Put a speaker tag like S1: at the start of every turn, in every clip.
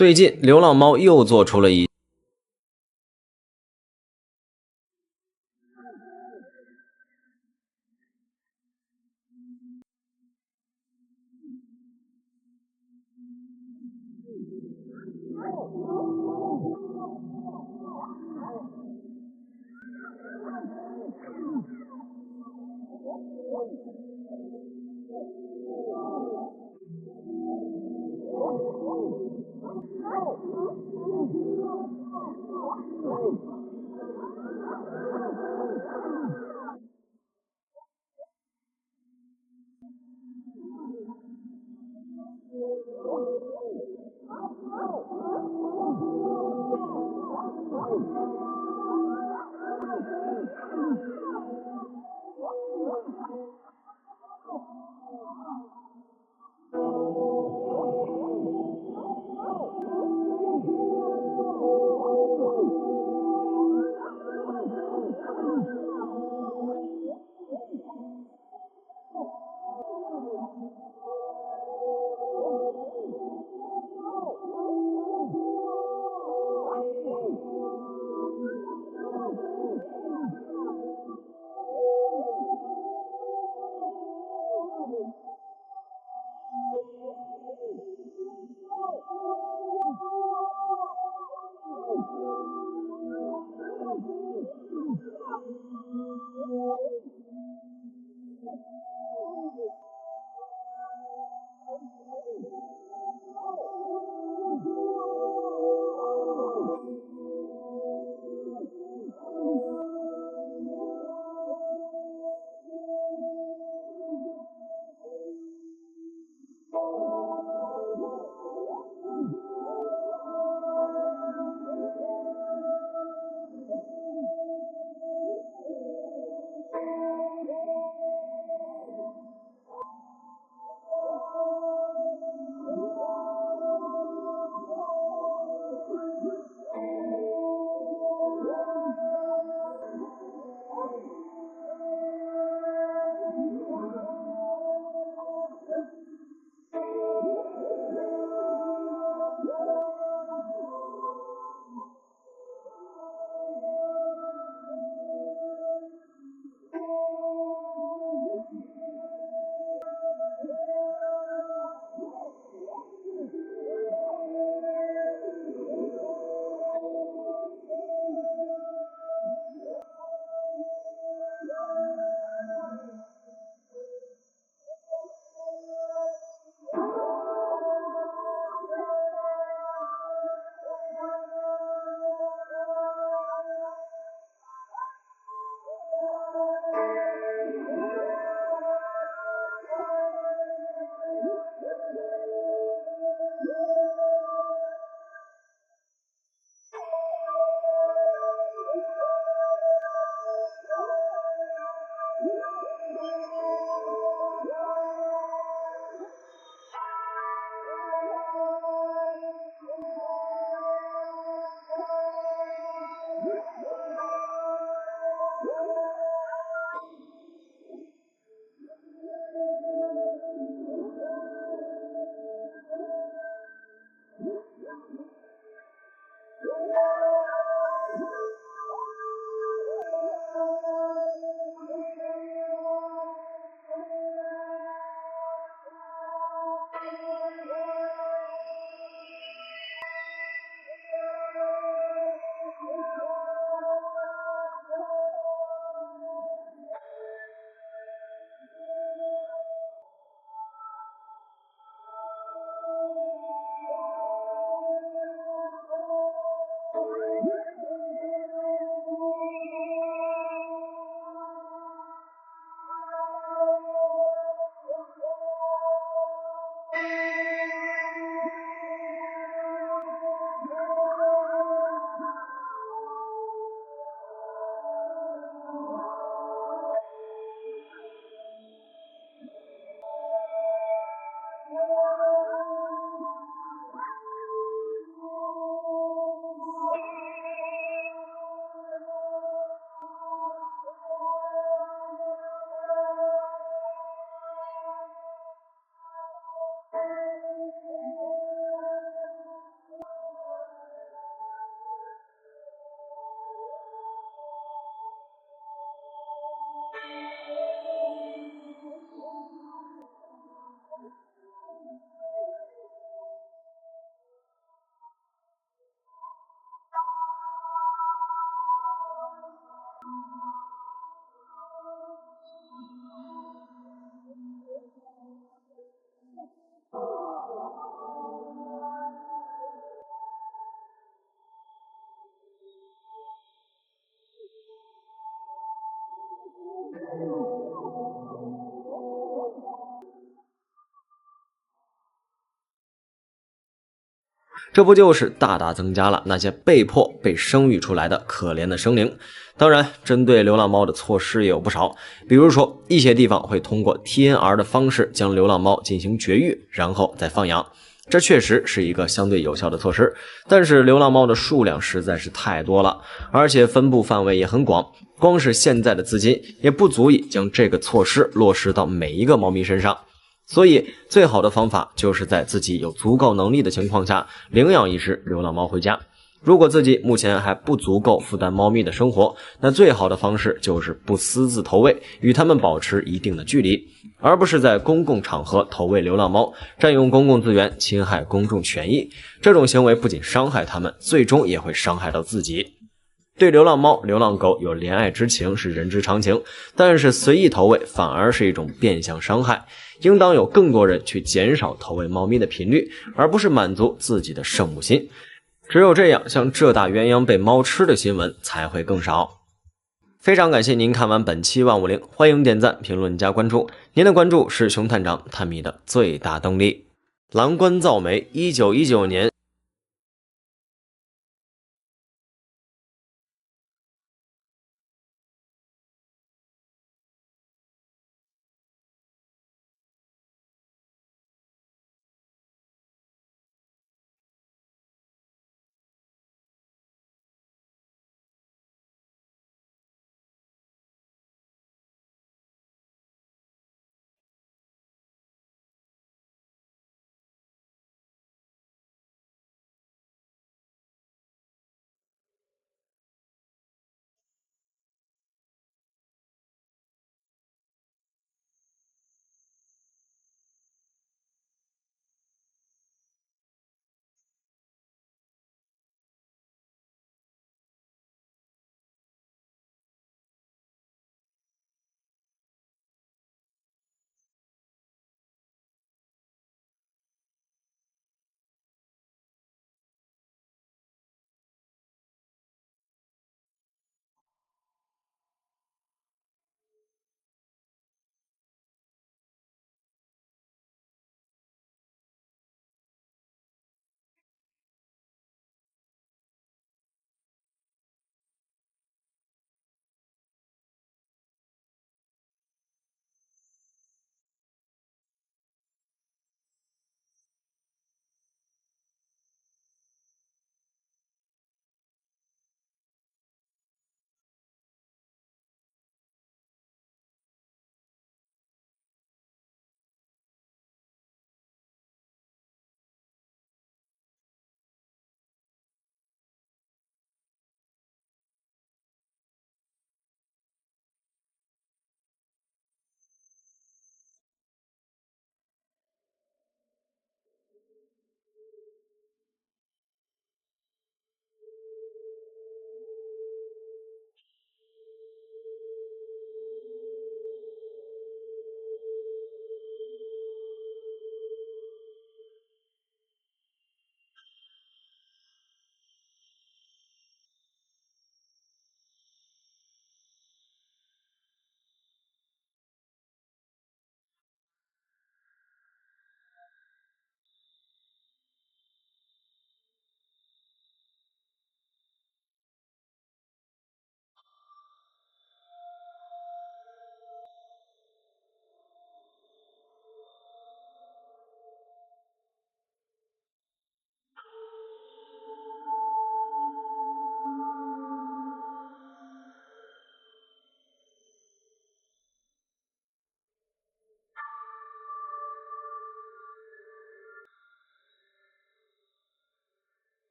S1: 最近流浪猫又做出了这不就是大大增加了那些被迫被生育出来的可怜的生灵。当然，针对流浪猫的措施也有不少，比如说一些地方会通过 TNR 的方式将流浪猫进行绝育，然后再放养。这确实是一个相对有效的措施，但是流浪猫的数量实在是太多了，而且分布范围也很广，光是现在的资金也不足以将这个措施落实到每一个猫咪身上。所以，最好的方法就是在自己有足够能力的情况下，领养一只流浪猫回家。如果自己目前还不足够负担猫咪的生活，那最好的方式就是不私自投喂，与它们保持一定的距离，而不是在公共场合投喂流浪猫，占用公共资源，侵害公众权益。这种行为不仅伤害它们，最终也会伤害到自己。对流浪猫、流浪狗有怜爱之情是人之常情，但是随意投喂反而是一种变相伤害。应当有更多人去减少投喂猫咪的频率，而不是满足自己的圣母心。只有这样，像浙大鸳鸯被猫吃的新闻才会更少。非常感谢您看完本期万物灵，欢迎点赞、评论、加关注。您的关注是熊探长探秘的最大动力。蓝冠造媒，1919年。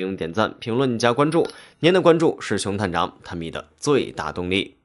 S1: 并点赞、评论加关注，您的关注是熊探长探秘的最大动力。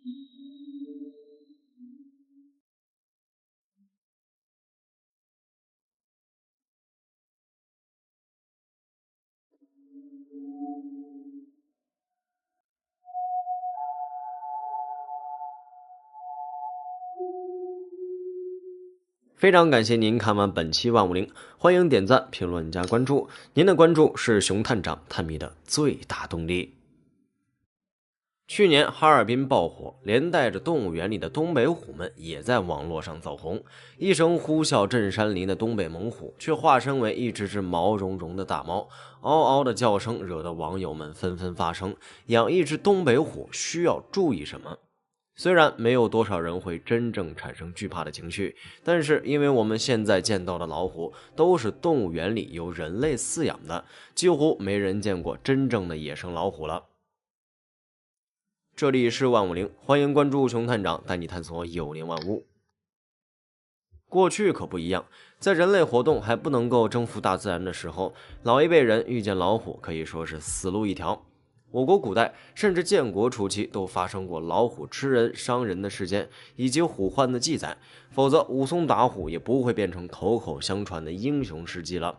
S1: 非常感谢您看完本期万物灵，欢迎点赞、评论加关注，您的关注是熊探长探秘的最大动力。去年哈尔滨爆火，连带着动物园里的东北虎们也在网络上走红。一声呼啸震山林的东北猛虎，却化身为一只毛茸茸的大猫，嗷嗷的叫声惹得网友们纷纷发声：养一只东北虎需要注意什么？虽然没有多少人会真正产生惧怕的情绪，但是因为我们现在见到的老虎都是动物园里由人类饲养的，几乎没人见过真正的野生老虎了。这里是万物灵，欢迎关注熊探长带你探索有灵万物。过去可不一样，在人类活动还不能够征服大自然的时候，老一辈人遇见老虎可以说是死路一条。我国古代甚至建国初期都发生过老虎吃人伤人的事件以及虎患的记载，否则武松打虎也不会变成口口相传的英雄事迹了。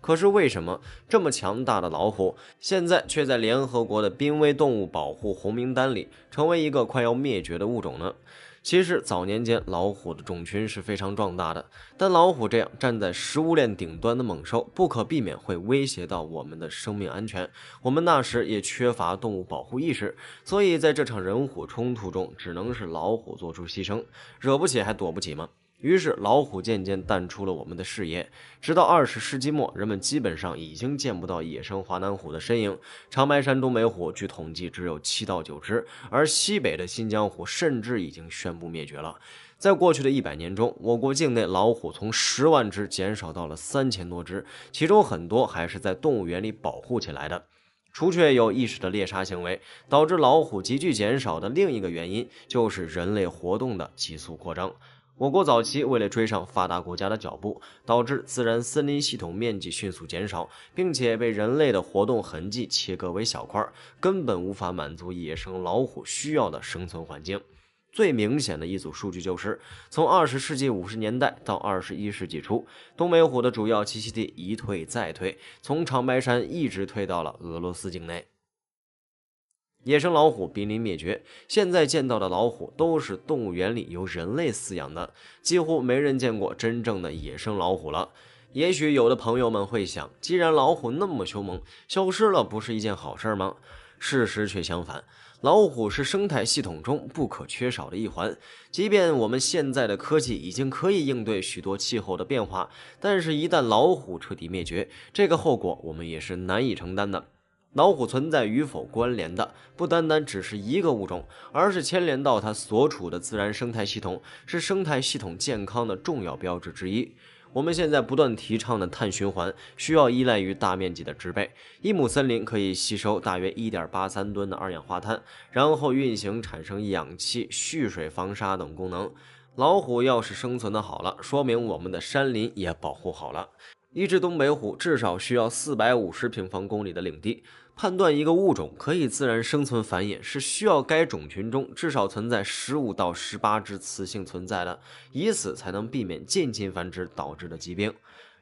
S1: 可是为什么这么强大的老虎现在却在联合国的濒危动物保护红名单里成为一个快要灭绝的物种呢？其实早年间老虎的种群是非常壮大的，但老虎这样站在食物链顶端的猛兽不可避免会威胁到我们的生命安全，我们那时也缺乏动物保护意识，所以在这场人虎冲突中只能是老虎做出牺牲，惹不起还躲不起吗？于是老虎渐渐淡出了我们的视野，直到20世纪末，人们基本上已经见不到野生华南虎的身影。长白山东北虎据统计只有7到9只，而西北的新疆虎甚至已经宣布灭绝了。在过去的100年中，我国境内老虎从10万只减少到了3000多只，其中很多还是在动物园里保护起来的。除却有意识的猎杀行为，导致老虎急剧减少的另一个原因就是人类活动的急速扩张。我国早期为了追上发达国家的脚步，导致自然森林系统面积迅速减少，并且被人类的活动痕迹切割为小块，根本无法满足野生老虎需要的生存环境。最明显的一组数据就是，从20世纪50年代到21世纪初，东北虎的主要栖息地一退再退，从长白山一直退到了俄罗斯境内。野生老虎濒临灭绝，现在见到的老虎都是动物园里由人类饲养的，几乎没人见过真正的野生老虎了。也许有的朋友们会想，既然老虎那么凶猛，消失了不是一件好事吗？事实却相反，老虎是生态系统中不可缺少的一环。即便我们现在的科技已经可以应对许多气候的变化，但是一旦老虎彻底灭绝，这个后果我们也是难以承担的。老虎存在与否关联的不单单只是一个物种，而是牵连到它所处的自然生态系统，是生态系统健康的重要标志之一。我们现在不断提倡的碳循环，需要依赖于大面积的植被。一亩森林可以吸收大约 1.83 吨的二氧化碳，然后运行产生氧气、蓄水、防沙等功能。老虎要是生存的好了，说明我们的山林也保护好了。一只东北虎至少需要450平方公里的领地。判断一个物种可以自然生存繁衍，是需要该种群中至少存在15到18只雌性存在的，以此才能避免近亲繁殖导致的疾病。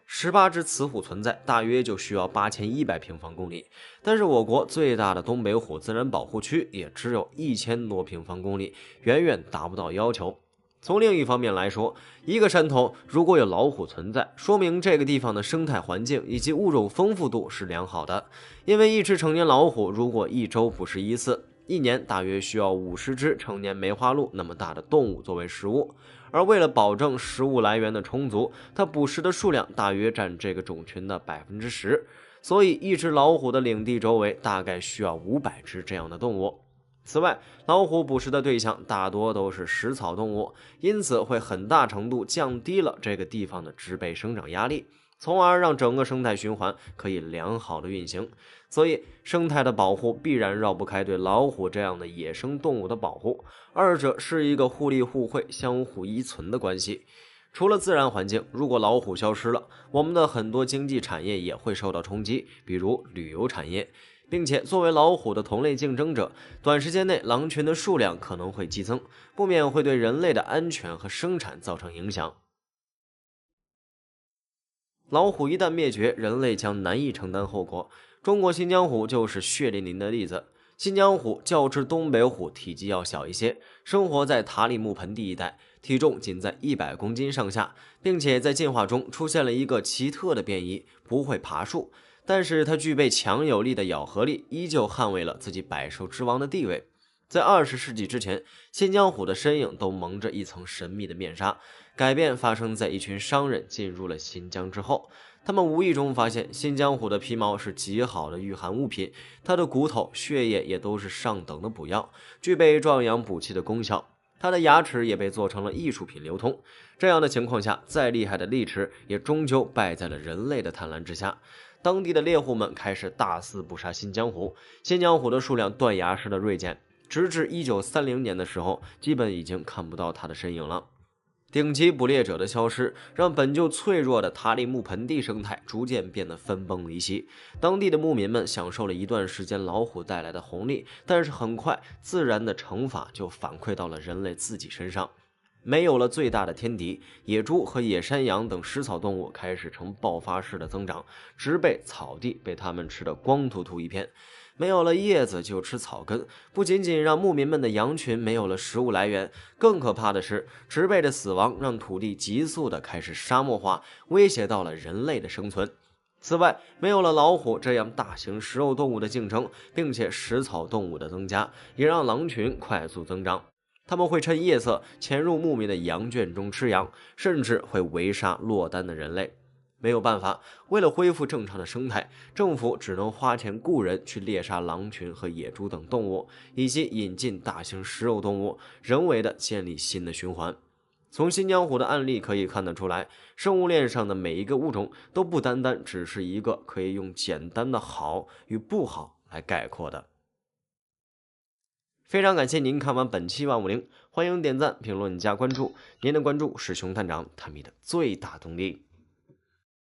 S1: 18只雌虎存在，大约就需要8100平方公里。但是我国最大的东北虎自然保护区也只有1000多平方公里，远远达不到要求。从另一方面来说，一个山头如果有老虎存在，说明这个地方的生态环境以及物种丰富度是良好的。因为一只成年老虎如果1周捕食1次，1年大约需要50只成年梅花鹿那么大的动物作为食物。而为了保证食物来源的充足，它捕食的数量大约占这个种群的10%，所以一只老虎的领地周围大概需要500只这样的动物。此外，老虎捕食的对象大多都是食草动物，因此会很大程度降低了这个地方的植被生长压力，从而让整个生态循环可以良好的运行。所以，生态的保护必然绕不开对老虎这样的野生动物的保护，二者是一个互利互惠、相互依存的关系。除了自然环境，如果老虎消失了，我们的很多经济产业也会受到冲击，比如旅游产业。并且作为老虎的同类竞争者，短时间内狼群的数量可能会激增，不免会对人类的安全和生产造成影响。老虎一旦灭绝，人类将难以承担后果。中国新疆虎就是血淋淋的例子。新疆虎较之东北虎体积要小一些，生活在塔里木盆地一带，体重仅在100公斤上下，并且在进化中出现了一个奇特的变异，不会爬树，但是它具备强有力的咬合力，依旧捍卫了自己百兽之王的地位。在20世纪之前，新疆虎的身影都蒙着一层神秘的面纱。改变发生在一群商人进入了新疆之后，他们无意中发现新疆虎的皮毛是极好的御寒物品，它的骨头、血液也都是上等的补药，具备壮阳补气的功效。它的牙齿也被做成了艺术品流通。这样的情况下，再厉害的利齿也终究败在了人类的贪婪之下。当地的猎户们开始大肆捕杀新疆虎，新疆虎的数量断崖式的锐减。直至1930年的时候，基本已经看不到它的身影了。顶级捕猎者的消失，让本就脆弱的塔里木盆地生态逐渐变得分崩离析。当地的牧民们享受了一段时间老虎带来的红利，但是很快，自然的惩罚就反馈到了人类自己身上。没有了最大的天敌，野猪和野山羊等食草动物开始呈爆发式的增长，植被、草地被它们吃得光秃秃一片。没有了叶子就吃草根，不仅仅让牧民们的羊群没有了食物来源，更可怕的是，植被的死亡让土地急速地开始沙漠化，威胁到了人类的生存。此外，没有了老虎这样大型食肉动物的竞争，并且食草动物的增加，也让狼群快速增长。他们会趁夜色潜入牧民的羊圈中吃羊，甚至会围杀落单的人类。没有办法，为了恢复正常的生态，政府只能花钱雇人去猎杀狼群和野猪等动物，以及引进大型食肉动物，人为的建立新的循环。从新疆虎的案例可以看得出来，生物链上的每一个物种都不单单只是一个可以用简单的好与不好来概括的。非常感谢您看完本期万物灵，欢迎点赞、评论、加关注，您的关注是熊探长探秘的最大动力。